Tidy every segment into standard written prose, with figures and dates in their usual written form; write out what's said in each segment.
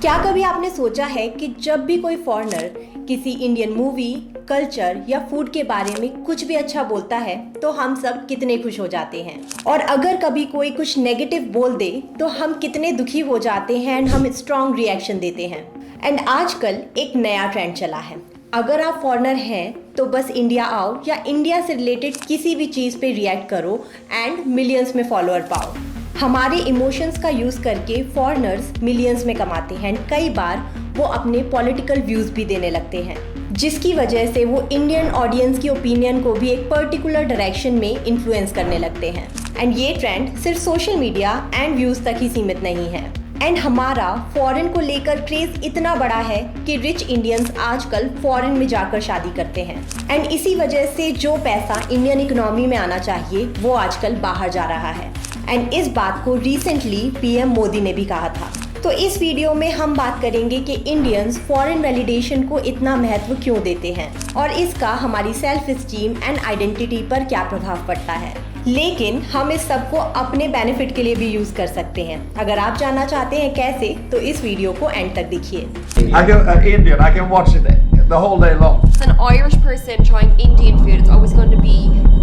क्या कभी आपने सोचा है कि जब भी कोई फॉरेनर किसी इंडियन मूवी, कल्चर या फूड के बारे में कुछ भी अच्छा बोलता है तो हम सब कितने खुश हो जाते हैं, और अगर कभी कोई कुछ नेगेटिव बोल दे तो हम कितने दुखी हो जाते हैं एंड हम स्ट्रॉन्ग रिएक्शन देते हैं। एंड आजकल एक नया ट्रेंड चला है, अगर आप फॉरेनर हैं तो बस इंडिया आओ या इंडिया से रिलेटेड किसी भी चीज़ पे रिएक्ट करो एंड मिलियंस में फॉलोअर पाओ। हमारे इमोशंस का यूज़ करके फॉरेनर्स मिलियंस में कमाते हैं एंड कई बार वो अपने पॉलिटिकल व्यूज़ भी देने लगते हैं, जिसकी वजह से वो इंडियन ऑडियंस की ओपिनियन को भी एक पर्टिकुलर डायरेक्शन में इन्फ्लुएंस करने लगते हैं। एंड ये ट्रेंड सिर्फ सोशल मीडिया एंड व्यूज़ तक ही सीमित नहीं है। एंड हमारा फॉरेन को लेकर क्रेज इतना बड़ा है कि रिच इंडियंस आजकल फॉरेन में जाकर शादी करते हैं। एंड इसी वजह से जो पैसा इंडियन इकोनॉमी में आना चाहिए वो आजकल बाहर जा रहा है। एंड इस बात को रिसेंटली पीएम मोदी ने भी कहा था। तो इस वीडियो में हम बात करेंगे कि इंडियंस फॉरेन वैलिडेशन को इतना महत्व क्यों देते हैं और इसका हमारी सेल्फ एस्टीम एंड आइडेंटिटी पर क्या प्रभाव पड़ता है। लेकिन हम इस सब को अपने बेनिफिट के लिए भी यूज कर सकते हैं। अगर आप जानना चाहते हैं कैसे, तो इस वीडियो को एंड तक देखिए। I can watch it the whole day long. An Irish person trying Indian food is always going to be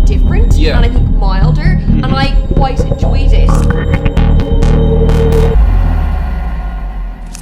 different and I think milder, and I quite enjoyed it.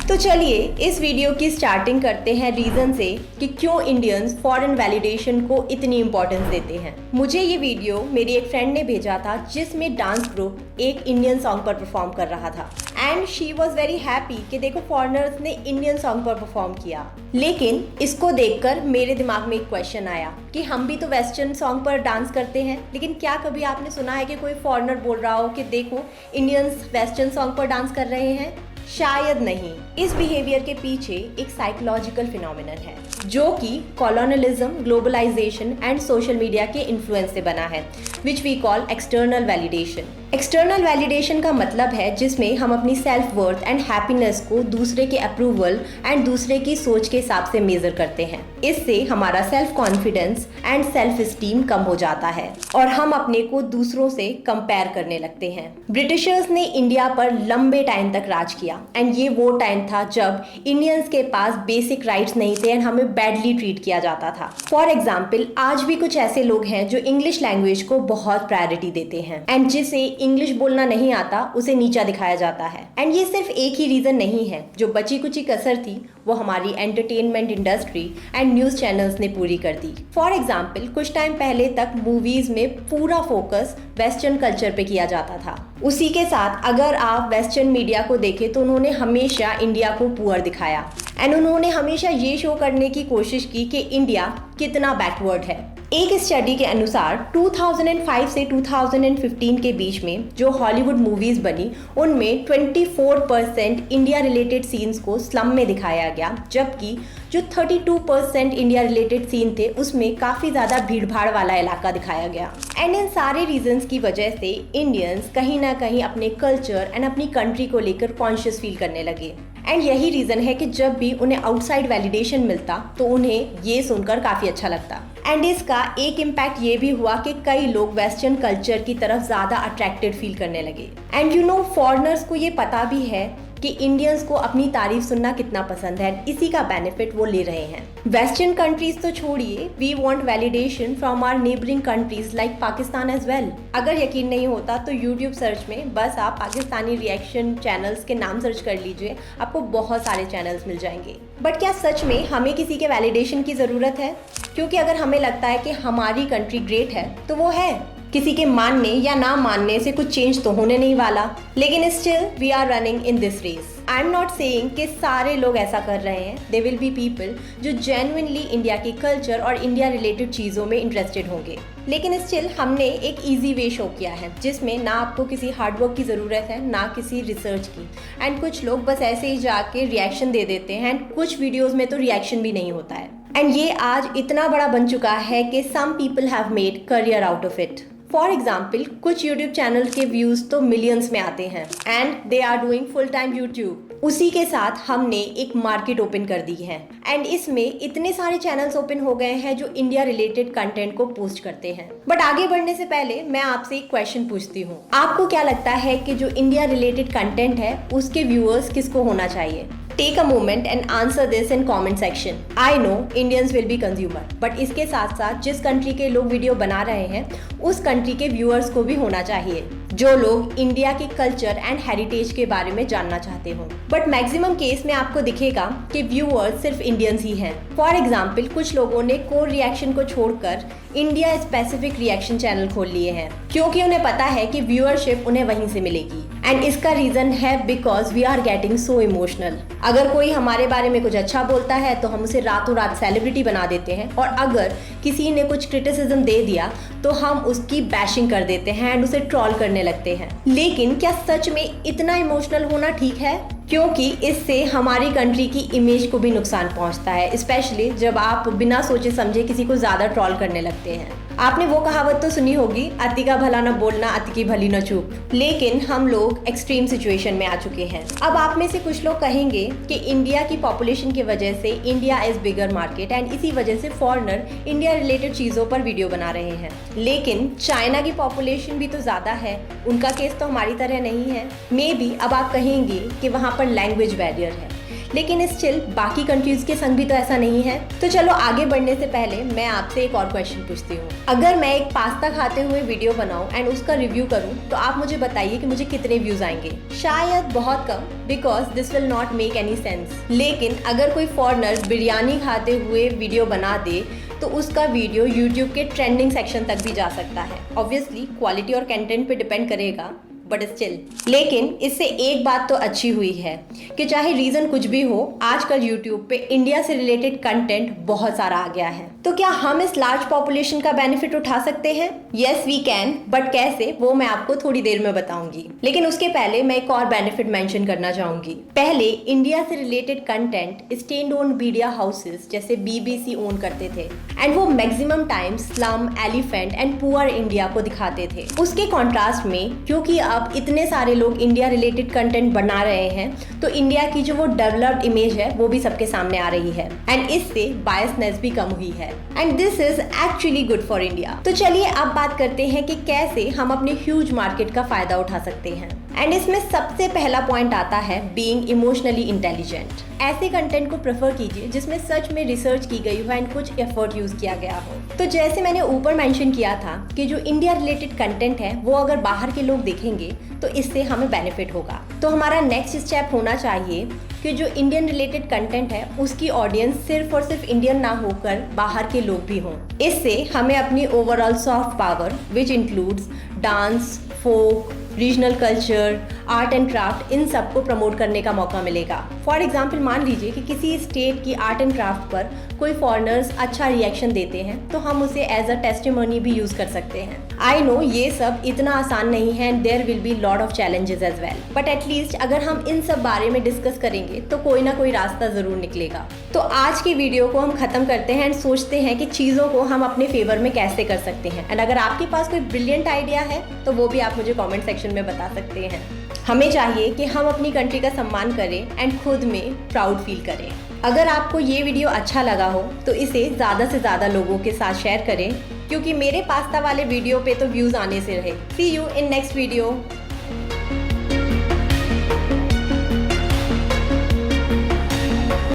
तो चलिए इस video की starting करते हैं reason से कि क्यों Indians foreign validation को इतनी इंपॉर्टेंस देते हैं। मुझे ये वीडियो मेरी एक फ्रेंड ने भेजा था जिसमें डांस ग्रुप एक इंडियन सॉन्ग पर परफॉर्म कर रहा था and she was very happy कि देखो फॉरेनर्स ने इंडियन सॉन्ग पर परफॉर्म किया। लेकिन इसको देखकर मेरे दिमाग में एक क्वेश्चन आया कि हम भी तो वेस्टर्न सॉन्ग पर डांस करते हैं, लेकिन क्या कभी आपने सुना है कि कोई फॉरेनर बोल रहा हो कि देखो इंडियंस वेस्टर्न सॉन्ग पर डांस कर रहे हैं? शायद नहीं। इस बिहेवियर के पीछे एक साइकोलॉजिकल फिनोमिनन है जो कि colonialism, globalisation and social media के इन्फ्लुएंस से बना है, which we call external validation. External validation का मतलब है जिसमें हम अपनी सेल्फ वर्थ एंड हैप्पीनेस को दूसरे के अप्रूवल एंड दूसरे की सोच के हिसाब से मेजर करते हैं। इससे हमारा self confidence and self esteem कम हो जाता है और हम अपने को दूसरों से कंपेयर करने लगते हैं। ब्रिटिशर्स ने इंडिया पर लंबे टाइम तक राज किया एंड ये वो टाइम था जब इंडियंस के पास बेसिक राइट्स नहीं थे एंड हमें बैडली ट्रीट किया जाता था। फॉर एग्जाम्पल, आज भी कुछ ऐसे लोग हैं जो इंग्लिश लैंग्वेज को बहुत प्रायोरिटी देते हैं एंड जिसे इंग्लिश बोलना नहीं आता उसे नीचा दिखाया जाता है। एंड ये सिर्फ एक ही रीजन नहीं है, जो बची कुची कसर थी वो हमारी entertainment industry and news channels ने पूरी कर दी। फॉर एग्जाम्पल, कुछ टाइम पहले तक मूवीज में पूरा फोकस वेस्टर्न कल्चर पे किया जाता था। उसी के साथ अगर आप वेस्टर्न मीडिया को देखें तो उन्होंने हमेशा इंडिया को पुअर दिखाया एंड उन्होंने हमेशा ये शो करने की कोशिश की कि इंडिया कितना बैकवर्ड है। एक स्टडी के अनुसार 2005 से 2015 के बीच में जो हॉलीवुड मूवीज बनी उनमें 24% इंडिया रिलेटेड सीन्स को स्लम में दिखाया गया, जबकि जो 32% इंडिया रिलेटेड सीन थे उसमें काफ़ी ज़्यादा भीड़भाड़ वाला इलाका दिखाया गया। एंड इन सारे रीजंस की वजह से इंडियंस कहीं ना कहीं अपने कल्चर एंड अपनी कंट्री को लेकर कॉन्शियस फील करने लगे। एंड यही रीज़न है कि जब भी उन्हें आउटसाइड वैलिडेशन मिलता तो उन्हें ये सुनकर काफ़ी अच्छा लगता। एंड इसका एक इम्पैक्ट ये भी हुआ कि कई लोग वेस्टर्न कल्चर की तरफ ज़्यादा अट्रैक्टेड फील करने लगे। एंड यू नो, फॉरेनर्स को ये पता भी है कि इंडियंस को अपनी तारीफ सुनना कितना पसंद है, इसी का बेनिफिट वो ले रहे हैं। वेस्टर्न कंट्रीज तो छोड़िए, we want validation from our neighbouring countries like Pakistan as well. अगर यकीन नहीं होता तो यूट्यूब सर्च में बस आप पाकिस्तानी रिएक्शन चैनल्स के नाम सर्च कर लीजिए, आपको बहुत सारे चैनल्स मिल जाएंगे। बट क्या सच में हमें किसी के वैलिडेशन की ज़रूरत है? क्योंकि अगर हमें लगता है कि हमारी कंट्री ग्रेट है तो वो है, किसी के मानने या ना मानने से कुछ चेंज तो होने नहीं वाला। लेकिन still we are running in this race. I am not saying कि सारे लोग ऐसा कर रहे हैं, दे विल बी पीपल जो जेन्युइनली इंडिया की कल्चर और इंडिया रिलेटेड चीज़ों में इंटरेस्टेड होंगे। लेकिन स्टिल हमने एक ईजी वे शो किया है जिसमें ना आपको किसी हार्डवर्क की ज़रूरत है ना किसी रिसर्च की। एंड कुछ लोग बस ऐसे ही जाके रिएक्शन दे देते हैं एंड कुछ वीडियोज़ में तो रिएक्शन भी नहीं होता है। एंड ये आज इतना बड़ा बन चुका है कि some people have made career out of it. For example, कुछ यूट्यूब चैनल के व्यूज़ तो मिलियंस में आते हैं and they are doing full time YouTube. उसी के साथ हमने एक मार्केट ओपन कर दी है एंड इसमें इतने सारे चैनल्स ओपन हो गए हैं जो इंडिया रिलेटेड कंटेंट को पोस्ट करते हैं। बट आगे बढ़ने से पहले मैं आपसे एक क्वेश्चन पूछती हूँ, आपको क्या लगता है कि जो इंडिया रिलेटेड कंटेंट है उसके व्यूअर्स किसको होना चाहिए? Take a moment and answer this in comment section. I know Indians will be consumer, but इसके साथ साथ जिस कंट्री के लोग वीडियो बना रहे हैं उस कंट्री के व्यूअर्स को भी होना चाहिए जो लोग इंडिया के कल्चर एंड हेरिटेज के बारे में जानना चाहते हो। बट मैक्सिमम केस में आपको दिखेगा कि व्यूअर्स सिर्फ इंडियंस ही हैं। फॉर एग्जाम्पल कुछ लोगों ने कोर रिएक्शन को छोड़कर इंडिया स्पेसिफिक रिएक्शन चैनल खोल लिए हैं क्योंकि उन्हें पता है कि व्यूअरशिप उन्हें वहीं से मिलेगी। एंड इसका रीजन है because we are getting so emotional. अगर कोई हमारे बारे में कुछ अच्छा बोलता है तो हम उसे रातों रात सेलिब्रिटी बना देते हैं, और अगर किसी ने कुछ क्रिटिसिज्म दे दिया तो हम उसकी बैशिंग कर देते हैं एंड उसे ट्रोल करने लगते हैं। लेकिन क्या सच में इतना इमोशनल होना ठीक है? क्योंकि इससे हमारी कंट्री की इमेज को भी नुकसान पहुंचता है, स्पेशली जब आप बिना सोचे समझे किसी को ज़्यादा ट्रोल करने लगते हैं। आपने वो कहावत तो सुनी होगी, अति का भला न बोलना अति की भली न चूक। लेकिन हम लोग एक्सट्रीम सिचुएशन में आ चुके हैं। अब आप में से कुछ लोग कहेंगे कि इंडिया की पॉपुलेशन की वजह से India is bigger market and इसी वजह से फॉरेनर इंडिया रिलेटेड चीज़ों पर वीडियो बना रहे हैं। लेकिन चाइना की पॉपुलेशन भी तो ज़्यादा है, उनका केस तो हमारी तरह नहीं है। मे बी अब आप कहेंगे कि वहाँ पर लैंग्वेज बैरियर है, लेकिन स्टिल बाकी कंट्रीज के संग भी तो ऐसा नहीं है। तो चलो आगे बढ़ने से पहले मैं आपसे एक और क्वेश्चन पूछती हूँ। अगर मैं एक पास्ता खाते हुए वीडियो बनाऊं एंड उसका रिव्यू करूं तो आप मुझे बताइए कि मुझे कितने व्यूज आएंगे? शायद बहुत कम, because this will not make any sense. लेकिन अगर कोई फॉरेनर बिरयानी खाते हुए वीडियो बना दे तो उसका वीडियो यूट्यूब के ट्रेंडिंग सेक्शन तक भी जा सकता है। ऑब्वियसली क्वालिटी और कंटेंट पे डिपेंड करेगा, बट स्टिल। लेकिन इससे एक बात तो अच्छी हुई है कि चाहे रीजन कुछ भी हो, आजकल यूट्यूब पे इंडिया से रिलेटेड कंटेंट बहुत सारा आ गया है। तो क्या हम इस लार्ज पॉपुलेशन का बेनिफिट उठा सकते हैं? यस वी कैन, बट कैसे वो मैं आपको थोड़ी देर में बताऊंगी। लेकिन उसके पहले मैं एक और बेनिफिट मेंशन करना चाहूंगी। पहले इंडिया से related content state owned media houses जैसे BBC ओन करते थे एंड वो maximum time slum, elephant and poor India को दिखाते थे। उसके कॉन्ट्रास्ट में क्योंकि अब इतने सारे लोग इंडिया रिलेटेड कंटेंट बना रहे हैं तो इंडिया की जो वो डेवलप्ड इमेज है वो भी सबके सामने आ रही है एंड इससे बायसनेस भी कम हुई है and this is actually good for India. तो चलिए अब बात करते हैं कि कैसे हम अपने ह्यूज मार्केट का फायदा उठा सकते हैं। एंड इसमें सबसे पहला पॉइंट आता है बीइंग इमोशनली इंटेलिजेंट। ऐसे कंटेंट को प्रेफर कीजिए जिसमें सच में रिसर्च की गई हो एंड कुछ एफर्ट यूज किया गया हो। तो जैसे मैंने ऊपर मेंशन किया था कि जो इंडिया रिलेटेड कंटेंट है वो अगर बाहर के लोग देखेंगे तो इससे हमें बेनिफिट होगा। तो हमारा नेक्स्ट स्टेप होना चाहिए कि जो इंडियन रिलेटेड कंटेंट है उसकी ऑडियंस सिर्फ और सिर्फ इंडियन ना होकर बाहर के लोग भी हों। इससे हमें अपनी overall soft power which includes dance, folk, regional culture, art and craft, इन सब को प्रमोट करने का मौका मिलेगा। फॉर एग्जाम्पल मान लीजिए कि किसी स्टेट की आर्ट एंड क्राफ्ट पर कोई फॉरेनर्स अच्छा रिएक्शन देते हैं तो हम उसे एज अ टेस्टिमोनी भी यूज कर सकते हैं। आई नो ये सब इतना आसान नहीं है and there will be lot of challenges as well, but at least अगर हम इन सब बारे में डिस्कस करेंगे तो कोई ना कोई रास्ता जरूर निकलेगा। तो आज की वीडियो को हम खत्म करते हैं एंड सोचते हैं कि चीज़ों को हम अपने फेवर में कैसे कर सकते हैं। एंड अगर आपके पास कोई ब्रिलियंट आइडिया है तो वो भी आप मुझे कॉमेंट सेक्शन में बता सकते हैं। हमें चाहिए कि हम अपनी कंट्री का सम्मान करें एंड खुद में प्राउड फील करें। अगर आपको ये वीडियो अच्छा लगा हो तो इसे ज़्यादा से ज़्यादा लोगों के साथ शेयर करें, क्योंकि मेरे पास्ता वाले वीडियो पे तो व्यूज़ आने से रहे। सी यू इन नेक्स्ट वीडियो।